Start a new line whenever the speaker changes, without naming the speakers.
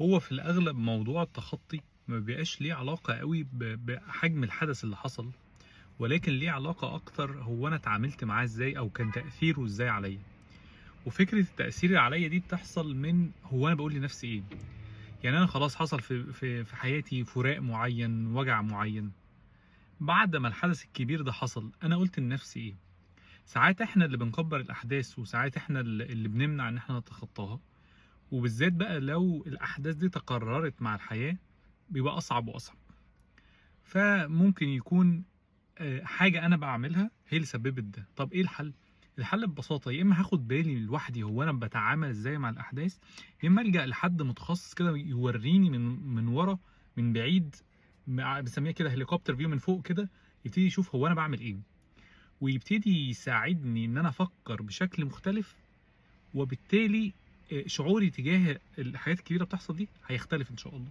هو في الأغلب موضوع التخطي ما بيبقاش ليه علاقة قوي بحجم الحدث اللي حصل، ولكن ليه علاقة أكتر هو أنا اتعاملت معاه إزاي أو كان تأثيره إزاي عليا. وفكرة التأثير اللي عليا دي بتحصل من هو أنا بقول لنفسي إيه. يعني أنا خلاص حصل في حياتي فراق معين، وجع معين. بعد ما الحدث الكبير ده حصل أنا قلت لنفسي إيه. ساعات إحنا اللي بنكبر الأحداث، وساعات إحنا اللي بنمنع إن إحنا نتخطاها. وبالذات بقى لو الأحداث دي تكررت مع الحياة بيبقى أصعب وأصعب. فممكن يكون حاجة أنا باعملها هي اللي سببت ده. طب إيه الحل؟ الحل ببساطة يا إما هاخد بالي لوحدي هو أنا باتعامل إزاي مع الأحداث، يا إما ألجأ لحد متخصص كده يوريني من ورا، من بعيد، بنسميها كده هليكوبتر فيو من فوق كده، يبتدي يشوف هو أنا باعمل إيه، ويبتدي يساعدني إن أنا أفكر بشكل مختلف. وبالتالي شعوري تجاه الحاجات الكبيرة بتحصل دي هيختلف إن شاء الله.